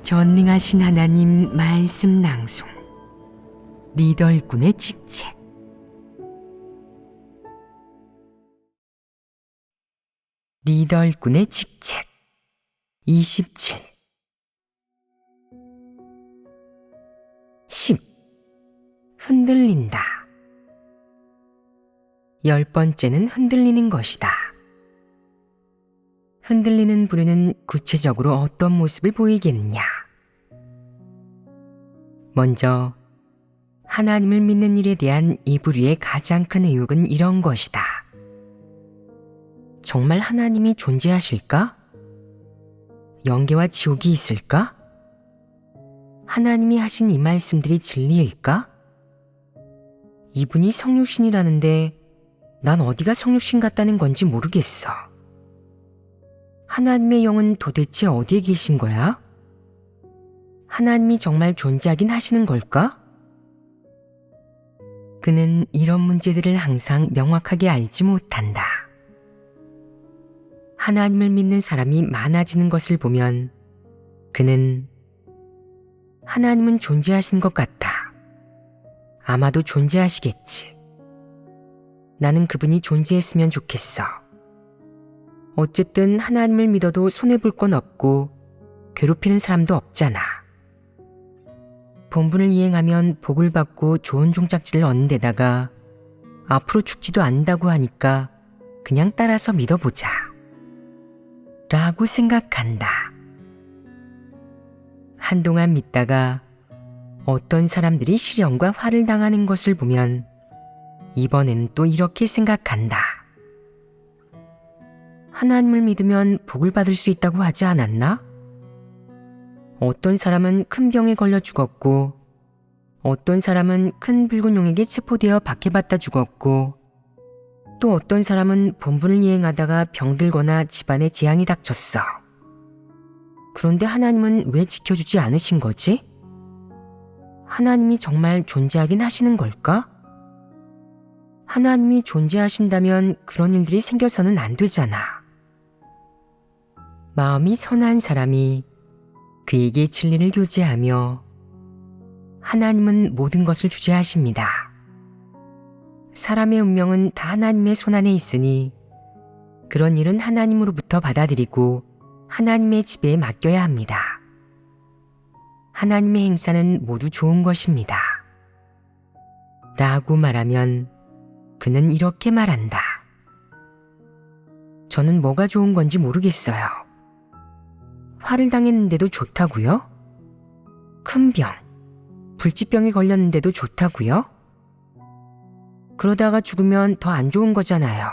전능하신 하나님 말씀 낭송 리더 일꾼의 직책. 리더 일꾼의 직책 27. 10. 흔들린다. 10번째는 흔들리는 것이다. 흔들리는 부류는 구체적으로 어떤 모습을 보이겠느냐? 먼저 하나님을 믿는 일에 대한 이 부류의 가장 큰 의혹은 이런 것이다. 정말 하나님이 존재하실까? 영계와 지옥이 있을까? 하나님이 하신 이 말씀들이 진리일까? 이분이 성육신이라는데 난 어디가 성육신 같다는 건지 모르겠어. 하나님의 영은 도대체 어디에 계신 거야? 하나님이 정말 존재하긴 하시는 걸까? 그는 이런 문제들을 항상 명확하게 알지 못한다. 하나님을 믿는 사람이 많아지는 것을 보면 그는 하나님은 존재하신 것 같아. 아마도 존재하시겠지. 나는 그분이 존재했으면 좋겠어. 어쨌든 하나님을 믿어도 손해볼 건 없고 괴롭히는 사람도 없잖아. 본분을 이행하면 복을 받고 좋은 종착지를 얻는 데다가 앞으로 죽지도 않는다고 하니까 그냥 따라서 믿어보자 라고 생각한다. 한동안 믿다가 어떤 사람들이 시련과 화를 당하는 것을 보면 이번에는 또 이렇게 생각한다. 하나님을 믿으면 복을 받을 수 있다고 하지 않았나? 어떤 사람은 큰 병에 걸려 죽었고 어떤 사람은 큰 붉은 용에게 체포되어 박해받다 죽었고 또 어떤 사람은 본분을 이행하다가 병들거나 집안에 재앙이 닥쳤어. 그런데 하나님은 왜 지켜주지 않으신 거지? 하나님이 정말 존재하긴 하시는 걸까? 하나님이 존재하신다면 그런 일들이 생겨서는 안 되잖아. 마음이 선한 사람이 그에게 진리를 교제하며 하나님은 모든 것을 주재하십니다. 사람의 운명은 다 하나님의 손안에 있으니 그런 일은 하나님으로부터 받아들이고 하나님의 지배에 맡겨야 합니다. 하나님의 행사는 모두 좋은 것입니다. 라고 말하면 그는 이렇게 말한다. 저는 뭐가 좋은 건지 모르겠어요. 화를 당했는데도 좋다고요? 큰 병, 불치병에 걸렸는데도 좋다고요? 그러다가 죽으면 더 안 좋은 거잖아요.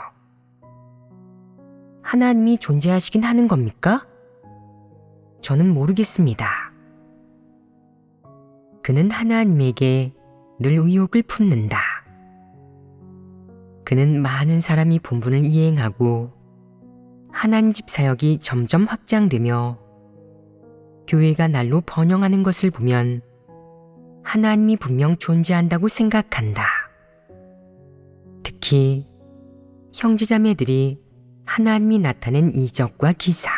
하나님이 존재하시긴 하는 겁니까? 저는 모르겠습니다. 그는 하나님에게 늘 의혹을 품는다. 그는 많은 사람이 본분을 이행하고 하나님 집 사역이 점점 확장되며 교회가 날로 번영하는 것을 보면 하나님이 분명 존재한다고 생각한다. 특히 형제자매들이 하나님이 나타낸 이적과 기사,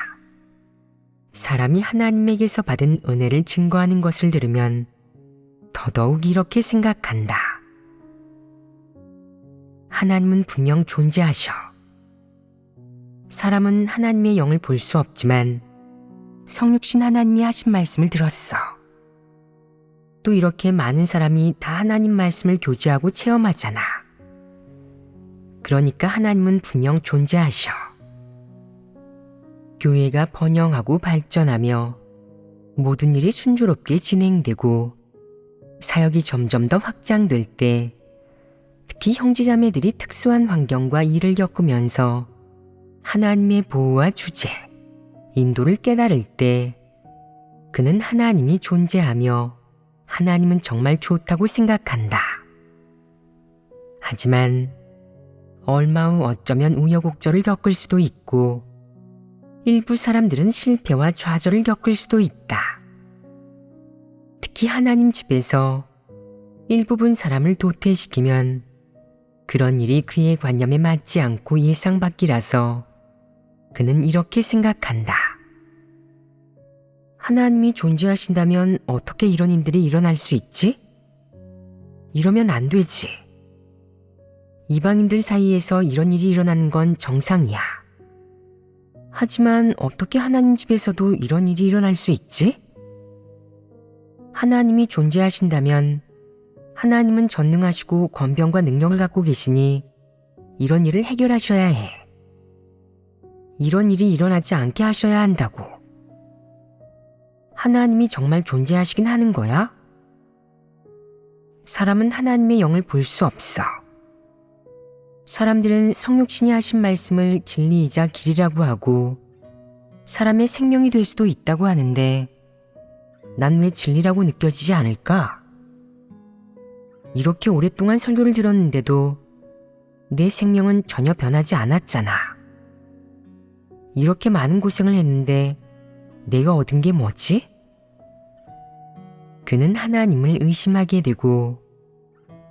사람이 하나님에게서 받은 은혜를 증거하는 것을 들으면 더더욱 이렇게 생각한다. 하나님은 분명 존재하셔. 사람은 하나님의 영을 볼 수 없지만 성육신 하나님이 하신 말씀을 들었어. 또 이렇게 많은 사람이 다 하나님 말씀을 교제하고 체험하잖아. 그러니까 하나님은 분명 존재하셔. 교회가 번영하고 발전하며 모든 일이 순조롭게 진행되고 사역이 점점 더 확장될 때 특히 형제자매들이 특수한 환경과 일을 겪으면서 하나님의 보호와 주재, 인도를 깨달을 때 그는 하나님이 존재하며 하나님은 정말 좋다고 생각한다. 하지만 얼마 후 어쩌면 우여곡절을 겪을 수도 있고 일부 사람들은 실패와 좌절을 겪을 수도 있다. 특히 하나님 집에서 일부분 사람을 도태시키면 그런 일이 그의 관념에 맞지 않고 예상 밖이라서 그는 이렇게 생각한다. 하나님이 존재하신다면 어떻게 이런 일들이 일어날 수 있지? 이러면 안 되지. 이방인들 사이에서 이런 일이 일어나는 건 정상이야. 하지만 어떻게 하나님 집에서도 이런 일이 일어날 수 있지? 하나님이 존재하신다면 하나님은 전능하시고 권병과 능력을 갖고 계시니 이런 일을 해결하셔야 해. 이런 일이 일어나지 않게 하셔야 한다고. 하나님이 정말 존재하시긴 하는 거야? 사람은 하나님의 영을 볼 수 없어. 사람들은 성육신이 하신 말씀을 진리이자 길이라고 하고 사람의 생명이 될 수도 있다고 하는데 난 왜 진리라고 느껴지지 않을까? 이렇게 오랫동안 설교를 들었는데도 내 생명은 전혀 변하지 않았잖아. 이렇게 많은 고생을 했는데 내가 얻은 게 뭐지? 그는 하나님을 의심하게 되고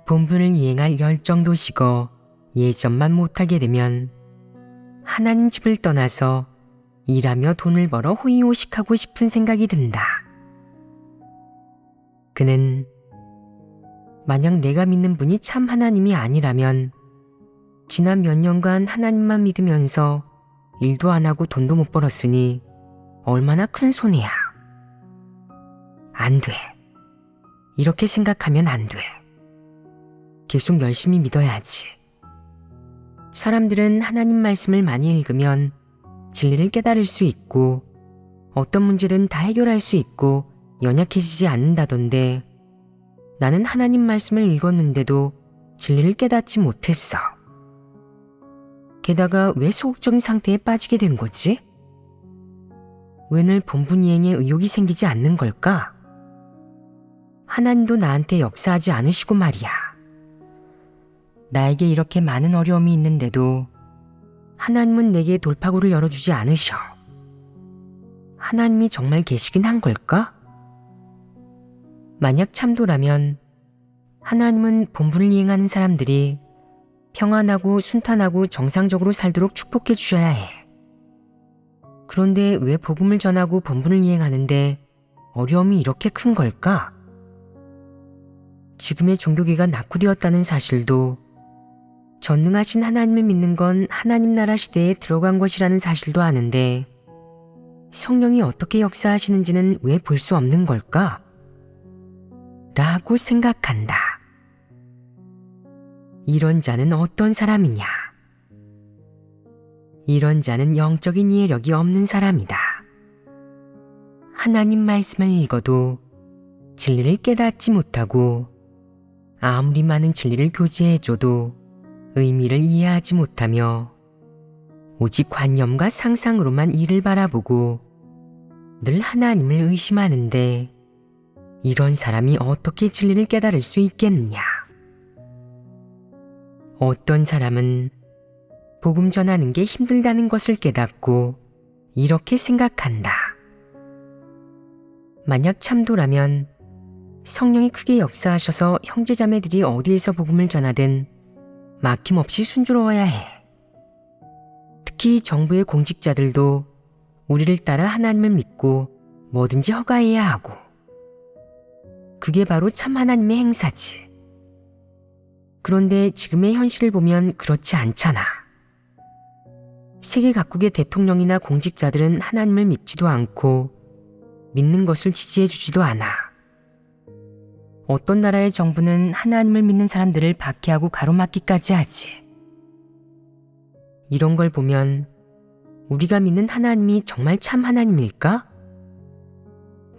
본분을 이행할 열정도 식어 예전만 못하게 되면 하나님 집을 떠나서 일하며 돈을 벌어 호의호식하고 싶은 생각이 든다. 그는 만약 내가 믿는 분이 참 하나님이 아니라면 지난 몇 년간 하나님만 믿으면서 일도 안 하고 돈도 못 벌었으니 얼마나 큰 손해야. 안 돼. 이렇게 생각하면 안 돼. 계속 열심히 믿어야지. 사람들은 하나님 말씀을 많이 읽으면 진리를 깨달을 수 있고 어떤 문제든 다 해결할 수 있고 연약해지지 않는다던데 나는 하나님 말씀을 읽었는데도 진리를 깨닫지 못했어. 게다가 왜 소극적인 상태에 빠지게 된 거지? 왜 늘 본분 이행에 의욕이 생기지 않는 걸까? 하나님도 나한테 역사하지 않으시고 말이야. 나에게 이렇게 많은 어려움이 있는데도 하나님은 내게 돌파구를 열어주지 않으셔. 하나님이 정말 계시긴 한 걸까? 만약 참도라면 하나님은 본분을 이행하는 사람들이 평안하고 순탄하고 정상적으로 살도록 축복해 주셔야 해. 그런데 왜 복음을 전하고 본분을 이행하는데 어려움이 이렇게 큰 걸까? 지금의 종교계가 낙후되었다는 사실도 전능하신 하나님을 믿는 건 하나님 나라 시대에 들어간 것이라는 사실도 아는데 성령이 어떻게 역사하시는지는 왜 볼 수 없는 걸까? 라고 생각한다. 이런 자는 어떤 사람이냐? 이런 자는 영적인 이해력이 없는 사람이다. 하나님 말씀을 읽어도 진리를 깨닫지 못하고 아무리 많은 진리를 교제해줘도 의미를 이해하지 못하며 오직 관념과 상상으로만 이를 바라보고 늘 하나님을 의심하는데 이런 사람이 어떻게 진리를 깨달을 수 있겠느냐? 어떤 사람은 복음 전하는 게 힘들다는 것을 깨닫고 이렇게 생각한다. 만약 참도라면 성령이 크게 역사하셔서 형제자매들이 어디에서 복음을 전하든 막힘없이 순조로워야 해. 특히 정부의 공직자들도 우리를 따라 하나님을 믿고 뭐든지 허가해야 하고 그게 바로 참 하나님의 행사지. 그런데 지금의 현실을 보면 그렇지 않잖아. 세계 각국의 대통령이나 공직자들은 하나님을 믿지도 않고 믿는 것을 지지해 주지도 않아. 어떤 나라의 정부는 하나님을 믿는 사람들을 박해하고 가로막기까지 하지. 이런 걸 보면 우리가 믿는 하나님이 정말 참 하나님일까?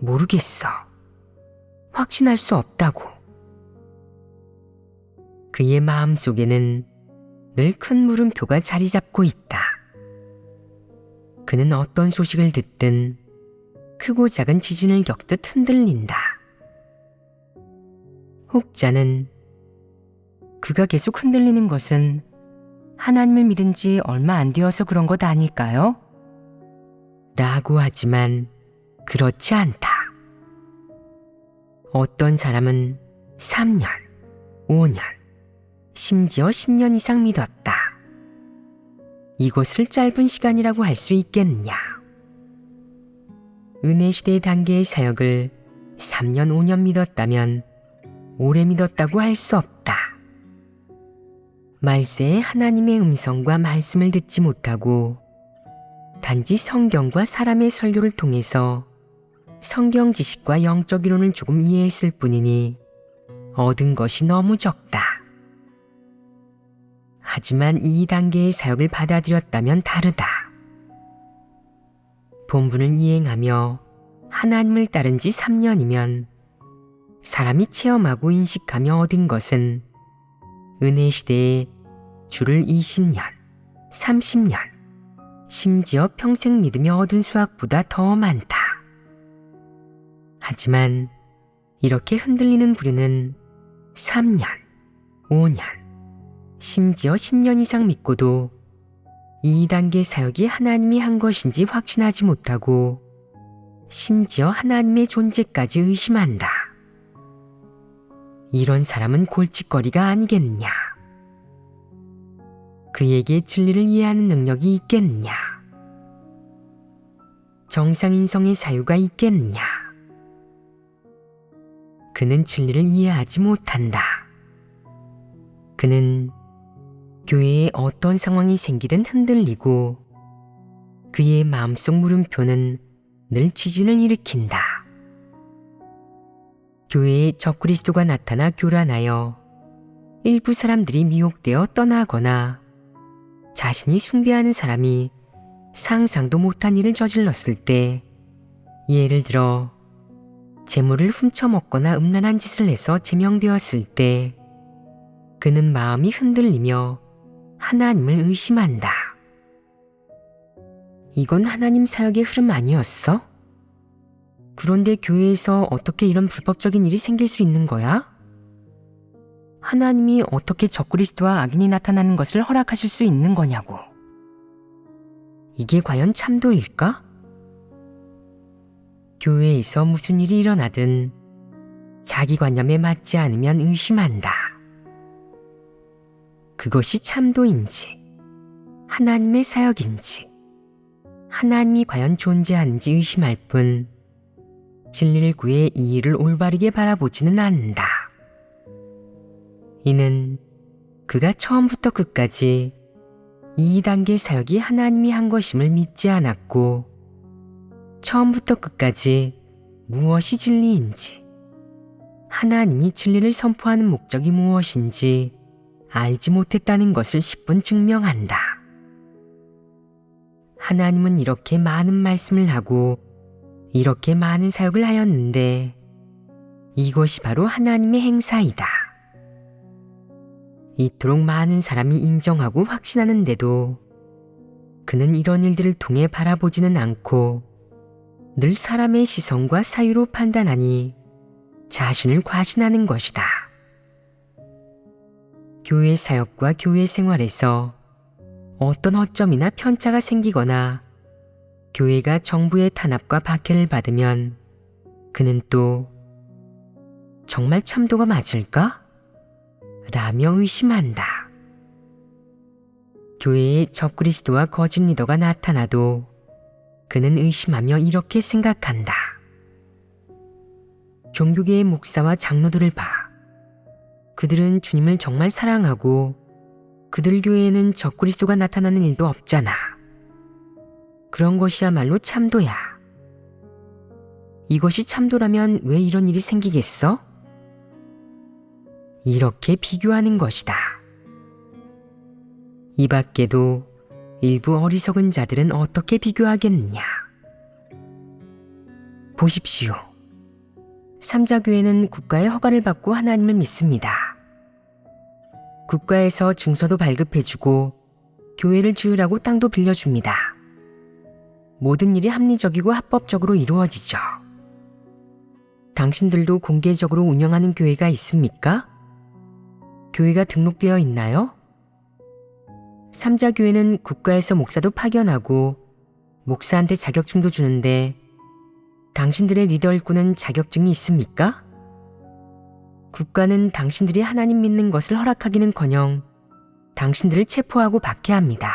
모르겠어. 확신할 수 없다고. 그의 마음속에는 늘 큰 물음표가 자리 잡고 있다. 그는 어떤 소식을 듣든 크고 작은 지진을 겪듯 흔들린다. 혹자는 그가 계속 흔들리는 것은 하나님을 믿은 지 얼마 안 되어서 그런 것 아닐까요? 라고 하지만 그렇지 않다. 어떤 사람은 3년, 5년, 심지어 10년 이상 믿었다. 이것을 짧은 시간이라고 할 수 있겠느냐? 은혜시대 단계의 사역을 3년 5년 믿었다면 오래 믿었다고 할 수 없다. 말세에 하나님의 음성과 말씀을 듣지 못하고 단지 성경과 사람의 설교를 통해서 성경 지식과 영적 이론을 조금 이해했을 뿐이니 얻은 것이 너무 적다. 하지만 이 단계의 사역을 받아들였다면 다르다. 본분을 이행하며 하나님을 따른 지 3년이면 사람이 체험하고 인식하며 얻은 것은 은혜 시대에 주를 20년, 30년, 심지어 평생 믿으며 얻은 수확보다 더 많다. 하지만 이렇게 흔들리는 부류는 3년, 5년, 심지어 10년 이상 믿고도 2단계 사역이 하나님이 한 것인지 확신하지 못하고 심지어 하나님의 존재까지 의심한다. 이런 사람은 골칫거리가 아니겠느냐? 그에게 진리를 이해하는 능력이 있겠느냐? 정상인성의 사유가 있겠느냐? 그는 진리를 이해하지 못한다. 그는 교회에 어떤 상황이 생기든 흔들리고 그의 마음속 물음표는 늘 지진을 일으킨다. 교회에 적그리스도가 나타나 교란하여 일부 사람들이 미혹되어 떠나거나 자신이 숭배하는 사람이 상상도 못한 일을 저질렀을 때, 예를 들어 재물을 훔쳐먹거나 음란한 짓을 해서 제명되었을 때 그는 마음이 흔들리며 하나님을 의심한다. 이건 하나님 사역의 흐름 아니었어? 그런데 교회에서 어떻게 이런 불법적인 일이 생길 수 있는 거야? 하나님이 어떻게 적그리스도와 악인이 나타나는 것을 허락하실 수 있는 거냐고. 이게 과연 참도일까? 교회에서 무슨 일이 일어나든 자기 관념에 맞지 않으면 의심한다. 그것이 참도인지, 하나님의 사역인지, 하나님이 과연 존재하는지 의심할 뿐 진리를 구해 이 일을 올바르게 바라보지는 않는다. 이는 그가 처음부터 끝까지 2단계 사역이 하나님이 한 것임을 믿지 않았고 처음부터 끝까지 무엇이 진리인지, 하나님이 진리를 선포하는 목적이 무엇인지 알지 못했다는 것을 10분 증명한다. 하나님은 이렇게 많은 말씀을 하고 이렇게 많은 사역을 하였는데 이것이 바로 하나님의 행사이다. 이토록 많은 사람이 인정하고 확신하는데도 그는 이런 일들을 통해 바라보지는 않고 늘 사람의 시선과 사유로 판단하니 자신을 과신하는 것이다. 교회 사역과 교회 생활에서 어떤 허점이나 편차가 생기거나 교회가 정부의 탄압과 박해를 받으면 그는 또 정말 참도가 맞을까? 라며 의심한다. 교회에 적그리스도와 거짓 리더가 나타나도 그는 의심하며 이렇게 생각한다. 종교계의 목사와 장로들을 봐. 그들은 주님을 정말 사랑하고 그들 교회에는 적그리스도가 나타나는 일도 없잖아. 그런 것이야말로 참도야. 이것이 참도라면 왜 이런 일이 생기겠어? 이렇게 비교하는 것이다. 이 밖에도 일부 어리석은 자들은 어떻게 비교하겠느냐. 보십시오. 삼자교회는 국가의 허가를 받고 하나님을 믿습니다. 국가에서 증서도 발급해주고 교회를 지으라고 땅도 빌려줍니다. 모든 일이 합리적이고 합법적으로 이루어지죠. 당신들도 공개적으로 운영하는 교회가 있습니까? 교회가 등록되어 있나요? 삼자교회는 국가에서 목사도 파견하고 목사한테 자격증도 주는데 당신들의 리더 일꾼은 자격증이 있습니까? 국가는 당신들이 하나님 믿는 것을 허락하기는커녕 당신들을 체포하고 박해합니다.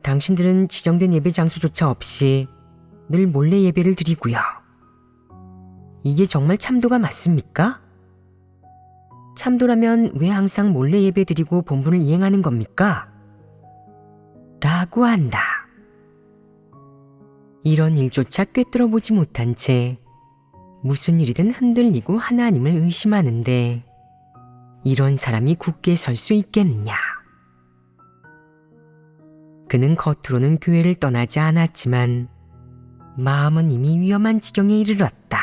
당신들은 지정된 예배 장소조차 없이 늘 몰래 예배를 드리고요. 이게 정말 참도가 맞습니까? 참도라면 왜 항상 몰래 예배 드리고 본분을 이행하는 겁니까? 라고 한다. 이런 일조차 꿰뚫어 보지 못한 채 무슨 일이든 흔들리고 하나님을 의심하는데 이런 사람이 굳게 설 수 있겠느냐. 그는 겉으로는 교회를 떠나지 않았지만 마음은 이미 위험한 지경에 이르렀다.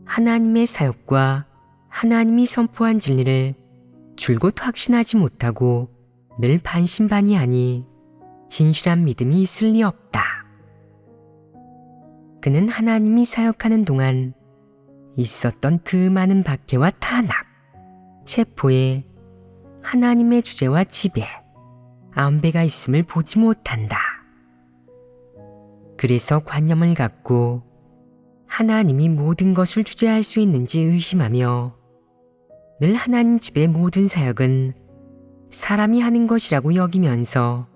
하나님의 사역과 하나님이 선포한 진리를 줄곧 확신하지 못하고 늘 반신반의하니 진실한 믿음이 있을 리 없다. 그는 하나님이 사역하는 동안 있었던 그 많은 박해와 탄압, 체포에 하나님의 주제와 지배, 안배가 있음을 보지 못한다. 그래서 관념을 갖고 하나님이 모든 것을 주재할 수 있는지 의심하며 늘 하나님 집의 모든 사역은 사람이 하는 것이라고 여기면서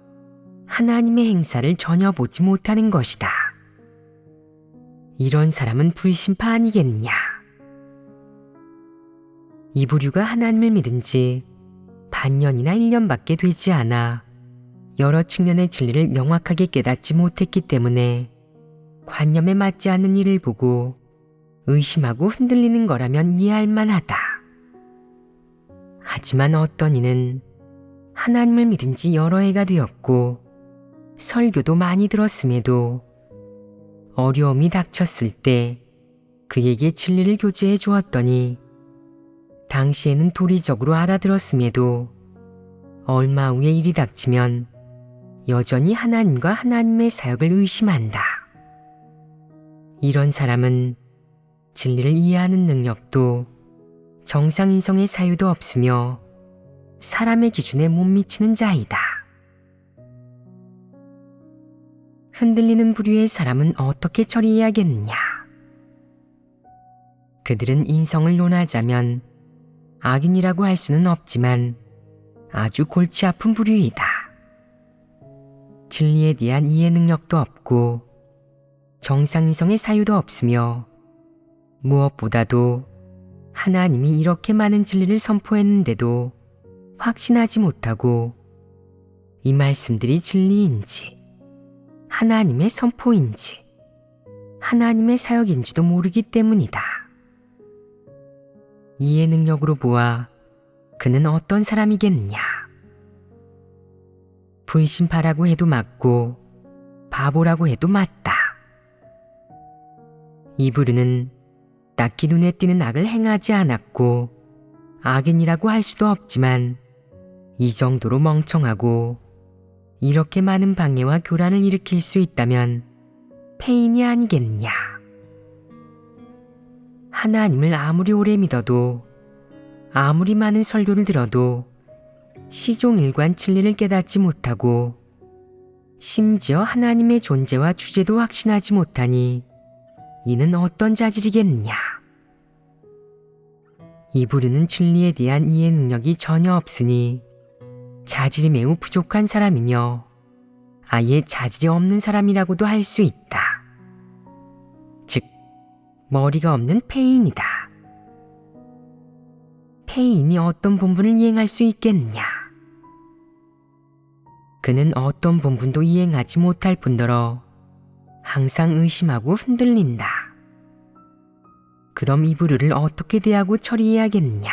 하나님의 행사를 전혀 보지 못하는 것이다. 이런 사람은 불신파 아니겠느냐. 이 부류가 하나님을 믿은 지 반년이나 1년밖에 되지 않아 여러 측면의 진리를 명확하게 깨닫지 못했기 때문에 관념에 맞지 않는 일을 보고 의심하고 흔들리는 거라면 이해할 만하다. 하지만 어떤 이는 하나님을 믿은 지 여러 해가 되었고 설교도 많이 들었음에도 어려움이 닥쳤을 때 그에게 진리를 교제해 주었더니 당시에는 도리적으로 알아들었음에도 얼마 후에 일이 닥치면 여전히 하나님과 하나님의 사역을 의심한다. 이런 사람은 진리를 이해하는 능력도 정상인성의 사유도 없으며 사람의 기준에 못 미치는 자이다. 흔들리는 부류의 사람은 어떻게 처리해야겠느냐? 그들은 인성을 논하자면 악인이라고 할 수는 없지만 아주 골치 아픈 부류이다. 진리에 대한 이해 능력도 없고 정상인성의 사유도 없으며 무엇보다도 하나님이 이렇게 많은 진리를 선포했는데도 확신하지 못하고 이 말씀들이 진리인지 하나님의 선포인지 하나님의 사역인지도 모르기 때문이다. 이해 능력으로 보아 그는 어떤 사람이겠느냐. 불신파라고 해도 맞고 바보라고 해도 맞다. 이 부류는 딱히 눈에 띄는 악을 행하지 않았고 악인이라고 할 수도 없지만 이 정도로 멍청하고 이렇게 많은 방해와 교란을 일으킬 수 있다면 폐인이 아니겠느냐. 하나님을 아무리 오래 믿어도 아무리 많은 설교를 들어도 시종일관 진리를 깨닫지 못하고 심지어 하나님의 존재와 주제도 확신하지 못하니 이는 어떤 자질이겠느냐. 이 부류는 진리에 대한 이해 능력이 전혀 없으니 자질이 매우 부족한 사람이며 아예 자질이 없는 사람이라고도 할 수 있다. 즉, 머리가 없는 폐인이다. 폐인이 어떤 본분을 이행할 수 있겠느냐. 그는 어떤 본분도 이행하지 못할 뿐더러 항상 의심하고 흔들린다. 그럼 이 부류를 어떻게 대하고 처리해야겠느냐.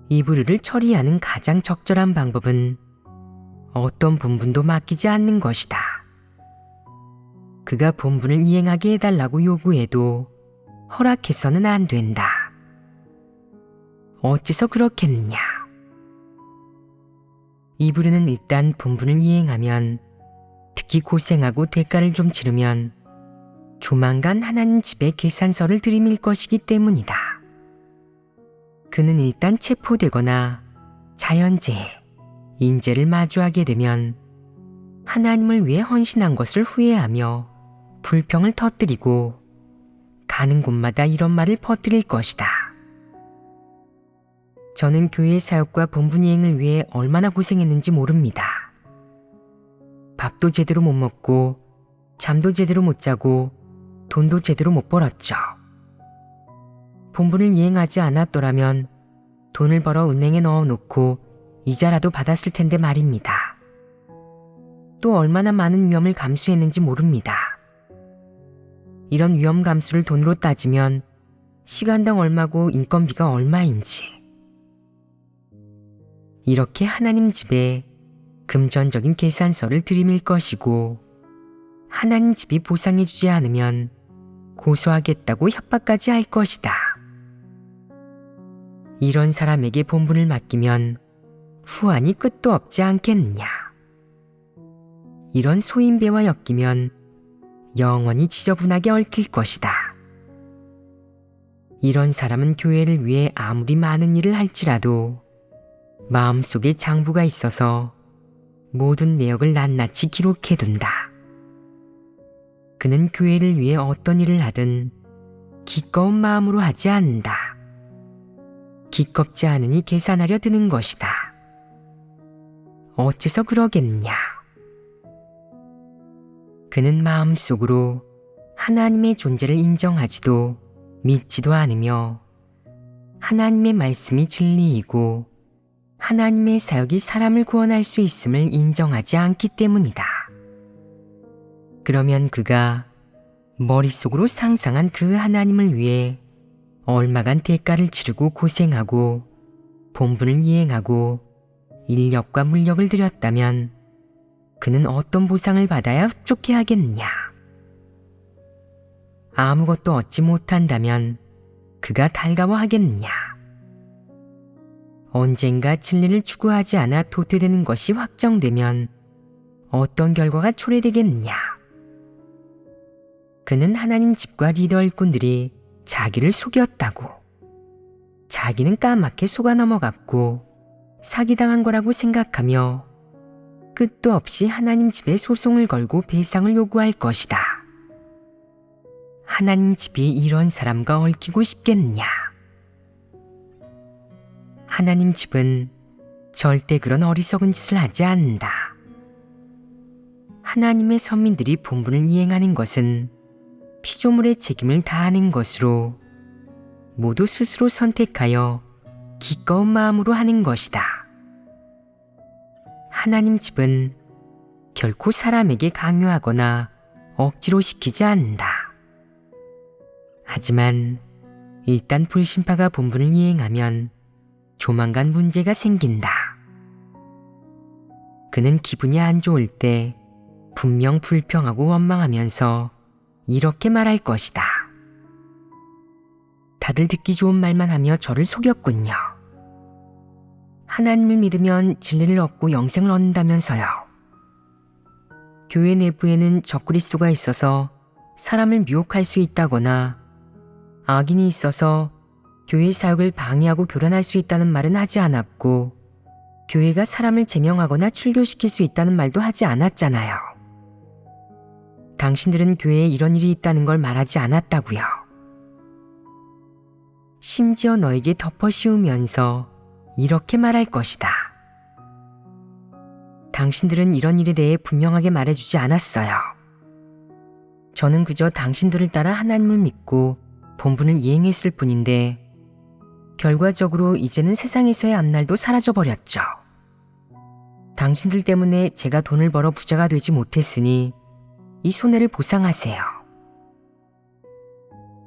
이 부류를 처리하는 가장 적절한 방법은 어떤 본분도 맡기지 않는 것이다. 그가 본분을 이행하게 해달라고 요구해도 허락해서는 안 된다. 어째서 그렇겠느냐. 이 부류는 일단 본분을 이행하면, 특히 고생하고 대가를 좀 치르면 조만간 하나님 집에 계산서를 들이밀 것이기 때문이다. 그는 일단 체포되거나 자연재해, 인재를 마주하게 되면 하나님을 위해 헌신한 것을 후회하며 불평을 터뜨리고 가는 곳마다 이런 말을 퍼뜨릴 것이다. 저는 교회 사역과 본분 이행을 위해 얼마나 고생했는지 모릅니다. 밥도 제대로 못 먹고 잠도 제대로 못 자고 돈도 제대로 못 벌었죠. 본분을 이행하지 않았더라면 돈을 벌어 은행에 넣어놓고 이자라도 받았을 텐데 말입니다. 또 얼마나 많은 위험을 감수했는지 모릅니다. 이런 위험 감수를 돈으로 따지면 시간당 얼마고 인건비가 얼마인지. 이렇게 하나님 집에 금전적인 계산서를 들이밀 것이고 하나님 집이 보상해주지 않으면 고소하겠다고 협박까지 할 것이다. 이런 사람에게 본분을 맡기면 후환이 끝도 없지 않겠느냐. 이런 소인배와 엮이면 영원히 지저분하게 얽힐 것이다. 이런 사람은 교회를 위해 아무리 많은 일을 할지라도 마음속에 장부가 있어서 모든 내역을 낱낱이 기록해둔다. 그는 교회를 위해 어떤 일을 하든 기꺼운 마음으로 하지 않는다. 기껍지 않으니 계산하려 드는 것이다. 어째서 그러겠느냐? 그는 마음속으로 하나님의 존재를 인정하지도 믿지도 않으며 하나님의 말씀이 진리이고 하나님의 사역이 사람을 구원할 수 있음을 인정하지 않기 때문이다. 그러면 그가 머릿속으로 상상한 그 하나님을 위해 얼마간 대가를 치르고 고생하고 본분을 이행하고 인력과 물력을 들였다면 그는 어떤 보상을 받아야 흡족해 하겠느냐. 아무것도 얻지 못한다면 그가 달가워하겠느냐. 언젠가 진리를 추구하지 않아 도태되는 것이 확정되면 어떤 결과가 초래되겠느냐. 그는 하나님 집과 리더 일꾼들이 자기를 속였다고, 자기는 까맣게 속아 넘어갔고 사기당한 거라고 생각하며 끝도 없이 하나님 집에 소송을 걸고 배상을 요구할 것이다. 하나님 집이 이런 사람과 얽히고 싶겠느냐? 하나님 집은 절대 그런 어리석은 짓을 하지 않는다. 하나님의 선민들이 본분을 이행하는 것은 피조물의 책임을 다하는 것으로 모두 스스로 선택하여 기꺼운 마음으로 하는 것이다. 하나님 집은 결코 사람에게 강요하거나 억지로 시키지 않는다. 하지만 일단 불신파가 본분을 이행하면 조만간 문제가 생긴다. 그는 기분이 안 좋을 때 분명 불평하고 원망하면서 이렇게 말할 것이다. 다들 듣기 좋은 말만 하며 저를 속였군요. 하나님을 믿으면 진리를 얻고 영생을 얻는다면서요. 교회 내부에는 적그리스도가 있어서 사람을 미혹할 수 있다거나 악인이 있어서 교회 사역을 방해하고 교란할 수 있다는 말은 하지 않았고 교회가 사람을 제명하거나 출교시킬 수 있다는 말도 하지 않았잖아요. 당신들은 교회에 이런 일이 있다는 걸 말하지 않았다고요. 심지어 너에게 덮어 씌우면서 이렇게 말할 것이다. 당신들은 이런 일에 대해 분명하게 말해주지 않았어요. 저는 그저 당신들을 따라 하나님을 믿고 본분을 이행했을 뿐인데 결과적으로 이제는 세상에서의 앞날도 사라져버렸죠. 당신들 때문에 제가 돈을 벌어 부자가 되지 못했으니 이 손해를 보상하세요.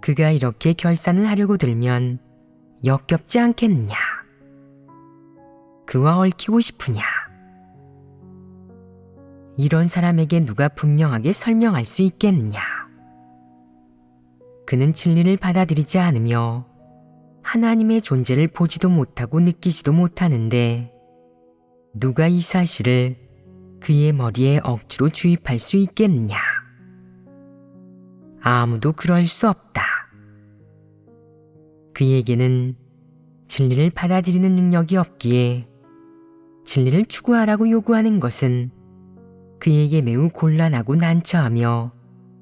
그가 이렇게 결산을 하려고 들면 역겹지 않겠느냐? 그와 얽히고 싶으냐? 이런 사람에게 누가 분명하게 설명할 수 있겠느냐? 그는 진리를 받아들이지 않으며 하나님의 존재를 보지도 못하고 느끼지도 못하는데 누가 이 사실을 그의 머리에 억지로 주입할 수 있겠느냐? 아무도 그럴 수 없다. 그에게는 진리를 받아들이는 능력이 없기에 진리를 추구하라고 요구하는 것은 그에게 매우 곤란하고 난처하며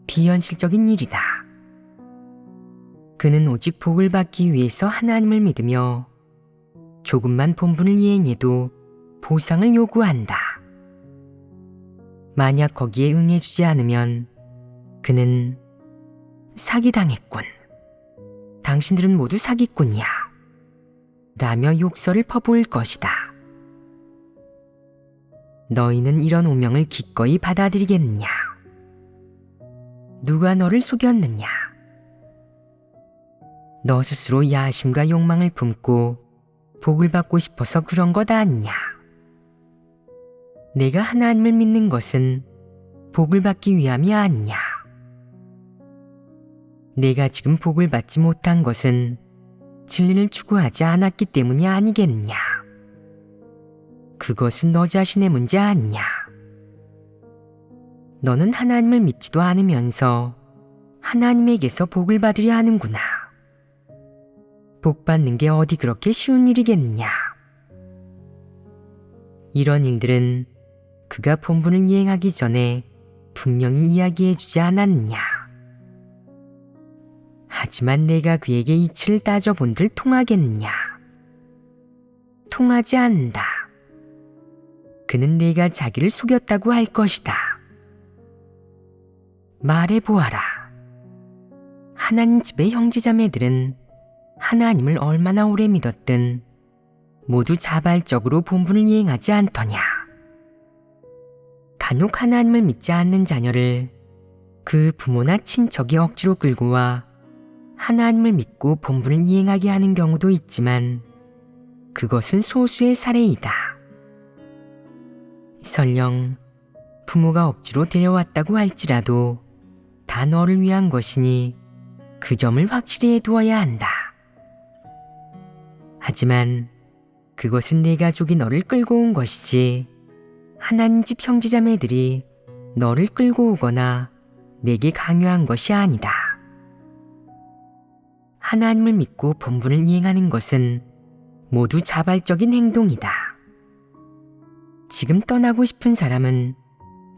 비현실적인 일이다. 그는 오직 복을 받기 위해서 하나님을 믿으며 조금만 본분을 이행해도 보상을 요구한다. 만약 거기에 응해주지 않으면 그는 사기당했군. 당신들은 모두 사기꾼이야. 라며 욕설을 퍼부을 것이다. 너희는 이런 오명을 기꺼이 받아들이겠느냐? 누가 너를 속였느냐? 너 스스로 야심과 욕망을 품고 복을 받고 싶어서 그런 것 아니냐? 내가 하나님을 믿는 것은 복을 받기 위함이 아니냐? 내가 지금 복을 받지 못한 것은 진리를 추구하지 않았기 때문이 아니겠느냐? 그것은 너 자신의 문제 아니냐? 너는 하나님을 믿지도 않으면서 하나님에게서 복을 받으려 하는구나. 복 받는 게 어디 그렇게 쉬운 일이겠느냐? 이런 일들은 그가 본분을 이행하기 전에 분명히 이야기해 주지 않았느냐? 하지만 내가 그에게 이치를 따져본들 통하겠느냐? 통하지 않는다. 그는 내가 자기를 속였다고 할 것이다. 말해보아라. 하나님 집의 형제자매들은 하나님을 얼마나 오래 믿었든 모두 자발적으로 본분을 이행하지 않더냐? 간혹 하나님을 믿지 않는 자녀를 그 부모나 친척이 억지로 끌고 와 하나님을 믿고 본분을 이행하게 하는 경우도 있지만 그것은 소수의 사례이다. 설령 부모가 억지로 데려왔다고 할지라도 다 너를 위한 것이니 그 점을 확실히 해두어야 한다. 하지만 그것은 내 가족이 너를 끌고 온 것이지 하나님 집 형제자매들이 너를 끌고 오거나 내게 강요한 것이 아니다. 하나님을 믿고 본분을 이행하는 것은 모두 자발적인 행동이다. 지금 떠나고 싶은 사람은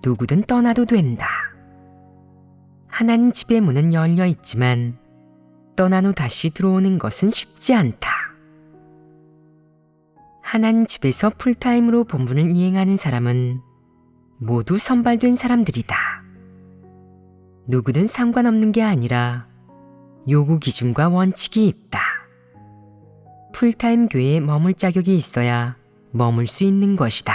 누구든 떠나도 된다. 하나님 집의 문은 열려 있지만 떠난 후 다시 들어오는 것은 쉽지 않다. 하나님 집에서 풀타임으로 본분을 이행하는 사람은 모두 선발된 사람들이다. 누구든 상관없는 게 아니라 요구 기준과 원칙이 있다. 풀타임 교회에 머물 자격이 있어야 머물 수 있는 것이다.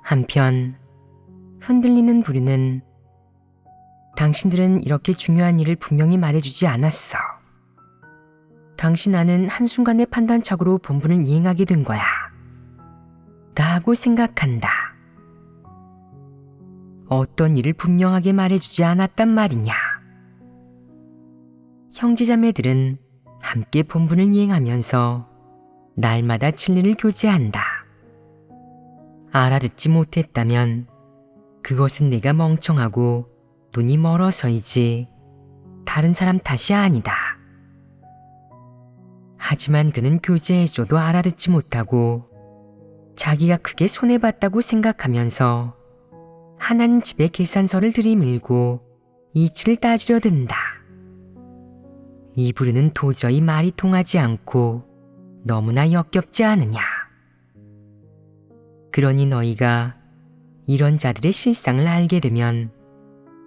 한편 흔들리는 부류는 당신들은 이렇게 중요한 일을 분명히 말해주지 않았어. 당신 안은 한순간의 판단착오로 본분을 이행하게 된 거야. 라고 생각한다. 어떤 일을 분명하게 말해주지 않았단 말이냐. 형제자매들은 함께 본분을 이행하면서 날마다 진리를 교제한다. 알아듣지 못했다면 그것은 내가 멍청하고 눈이 멀어서이지 다른 사람 탓이 아니다. 하지만 그는 교제해줘도 알아듣지 못하고 자기가 크게 손해봤다고 생각하면서 하나님 집에 계산서를 들이밀고 이치를 따지려 든다. 이 부류는 도저히 말이 통하지 않고 너무나 역겹지 않으냐. 그러니 너희가 이런 자들의 실상을 알게 되면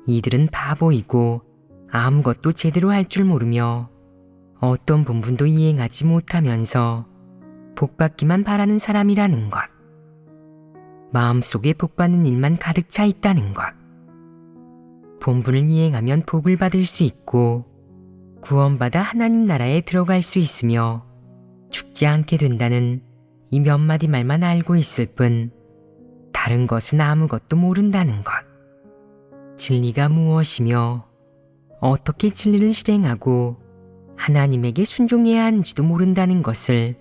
이들은 바보이고 아무것도 제대로 할 줄 모르며 어떤 본분도 이행하지 못하면서 복받기만 바라는 사람이라는 것. 마음속에 복받는 일만 가득 차 있다는 것. 본분을 이행하면 복을 받을 수 있고 구원받아 하나님 나라에 들어갈 수 있으며 죽지 않게 된다는 이 몇 마디 말만 알고 있을 뿐 다른 것은 아무것도 모른다는 것. 진리가 무엇이며 어떻게 진리를 실행하고 하나님에게 순종해야 하는지도 모른다는 것을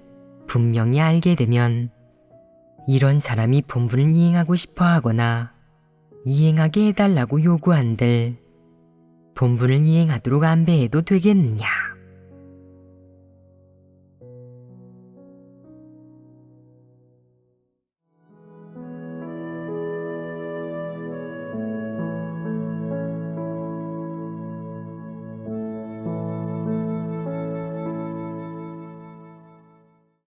분명히 알게 되면 이런 사람이 본분을 이행하고 싶어 하거나 이행하게 해달라고 요구한들 본분을 이행하도록 안배해도 되겠느냐.